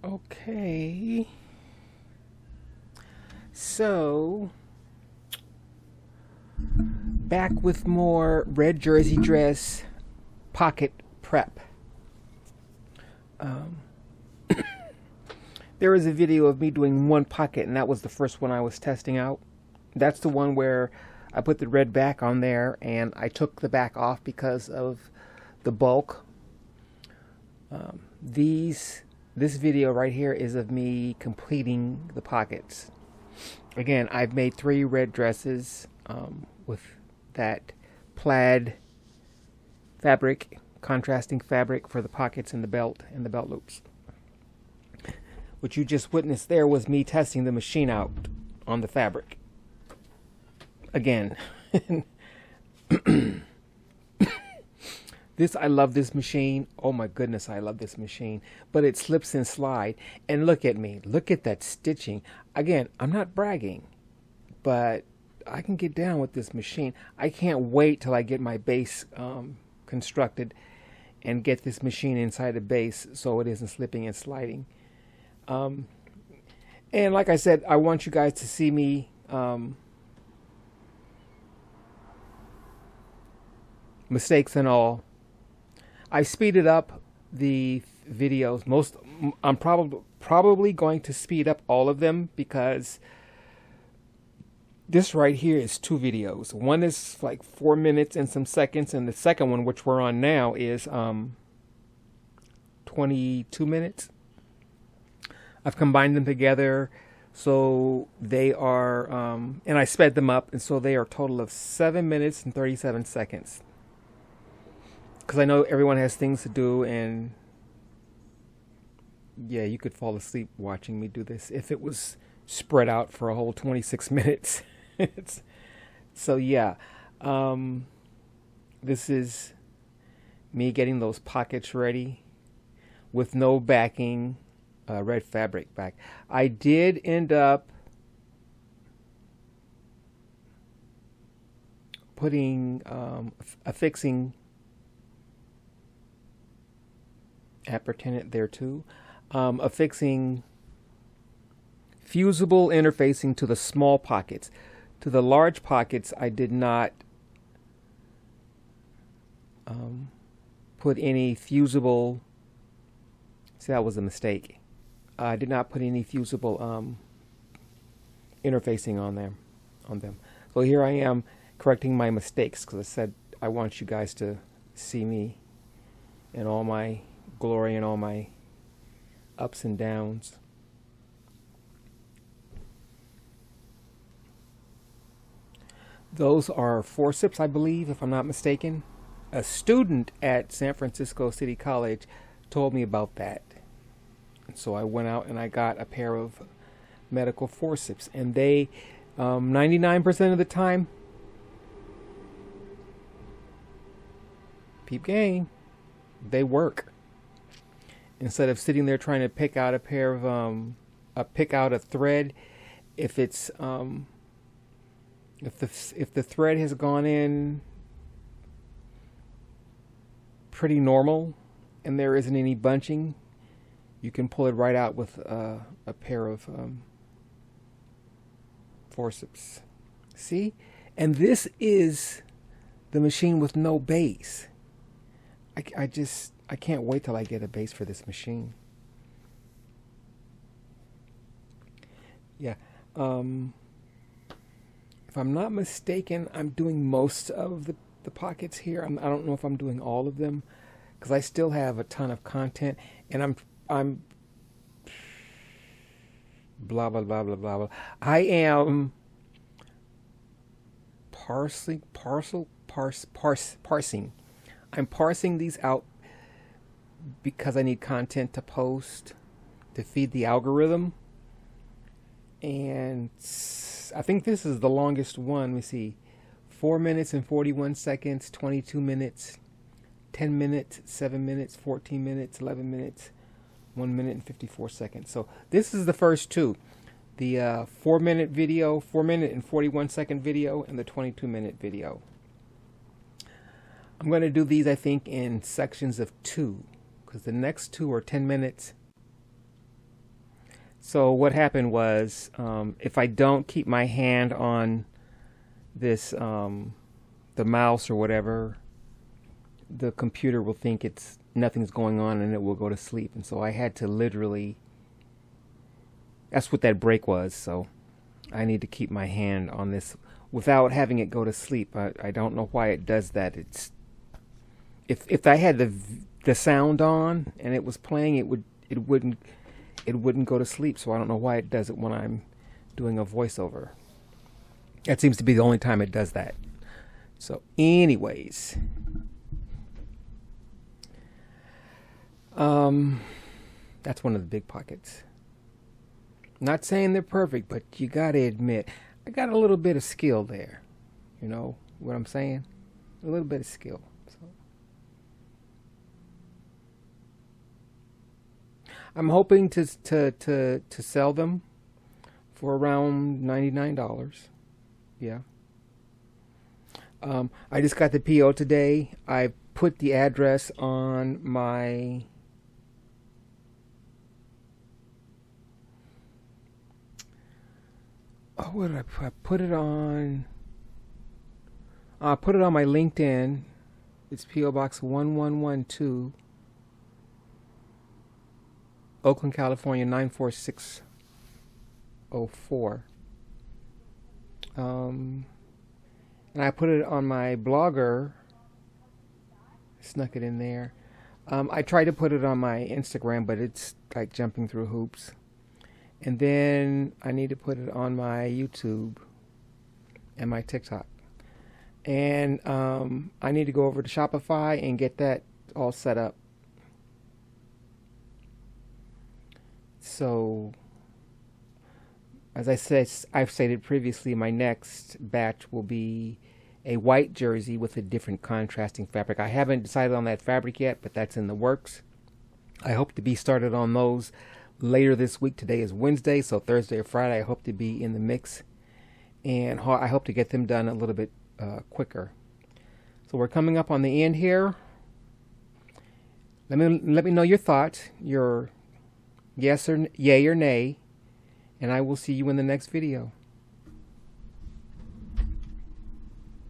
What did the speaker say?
Okay, so back with more red jersey dress pocket prep. Um, there was a video of me doing one pocket, and that was the first one I was testing out. That's the one where I put the red back on there, and I took the back off because of the bulk. This video right here is of me completing the pockets. Again, I've made 3 red dresses with that plaid fabric, contrasting fabric for the pockets and the belt loops. What you just witnessed there was me testing the machine out on the fabric. Again, I love this machine. Oh my goodness, I love this machine. But it slips and slide. And look at me. Look at that stitching. Again, I'm not bragging, but I can get down with this machine. I can't wait till I get my base constructed and get this machine inside the base so it isn't slipping and sliding. And like I said, I want you guys to see me mistakes and all. I speeded up the videos. I'm probably going to speed up all of them because this right here is 2 videos. One is like 4 minutes and some seconds, and the second one, which we're on now, is 22 minutes. I've combined them together, so they are, and I sped them up, and so they are a total of 7 minutes and 37 seconds. Because I know everyone has things to do, and yeah, you could fall asleep watching me do this if it was spread out for a whole 26 minutes. So yeah, this is me getting those pockets ready with no backing, red fabric back. I did end up putting affixing appurtenant there too, affixing fusible interfacing to the small pockets. To the large pockets, I did not put any fusible. See, that was a mistake. I did not put any fusible interfacing on them. So here I am correcting my mistakes because I said I want you guys to see me in all my glory and all my ups and downs. Those are forceps, I believe, if I'm not mistaken. A student at San Francisco City College told me about that. And so I went out and I got a pair of medical forceps. And they, 99% of the time, peep game, they work. Instead of sitting there trying to pick out a pair of, pick out a thread, if it's, if the thread has gone in pretty normal and there isn't any bunching, you can pull it right out with a pair of forceps. See? And this is the machine with no base. I can't wait till I get a base for this machine. Yeah. If I'm not mistaken, I'm doing most of the pockets here. I don't know if I'm doing all of them because I still have a ton of content, and I'm blah blah blah blah blah blah. I am parsing. I'm parsing these out because I need content to post to feed the algorithm. And I think this is the longest one. Let me see. 4 minutes and 41 seconds, 22 minutes, 10 minutes, 7 minutes, 14 minutes, 11 minutes, 1 minute and 54 seconds. So this is the first 2. The 4 minute video, 4 minute and 41 second video, and the 22 minute video. I'm going to do these, I think, in sections of 2, because the next 2 are 10 minutes. So what happened was, if I don't keep my hand on this, the mouse or whatever, the computer will think nothing's going on and it will go to sleep. And so I had to literally, that's what that break was. So I need to keep my hand on this without having it go to sleep. I don't know why it does that. If I had the sound on and it was playing, it wouldn't go to sleep. So I don't know why it does it when I'm doing a voiceover. That seems to be the only time it does that. So anyways, that's one of the big pockets. Not saying they're perfect, but you got to admit, I got a little bit of skill there. You know what I'm saying? A little bit of skill. So I'm hoping to sell them for around $99. Yeah. I just got the PO today. I put the address on my what did I put? I put it on my LinkedIn. It's PO Box 1112, Oakland, California 94604. And I put it on my blogger. Snuck it in there. I tried to put it on my Instagram, but it's like jumping through hoops. And then I need to put it on my YouTube and my TikTok. And I need to go over to Shopify and get that all set up. So, as I've stated previously, my next batch will be a white jersey with a different contrasting fabric. I haven't decided on that fabric yet, but that's in the works. I hope to be started on those later this week. Today is Wednesday, so Thursday or Friday I hope to be in the mix, and I hope to get them done a little bit quicker. So we're coming up on the end here. Let me know your thoughts, your yes or yay or nay, and I will see you in the next video.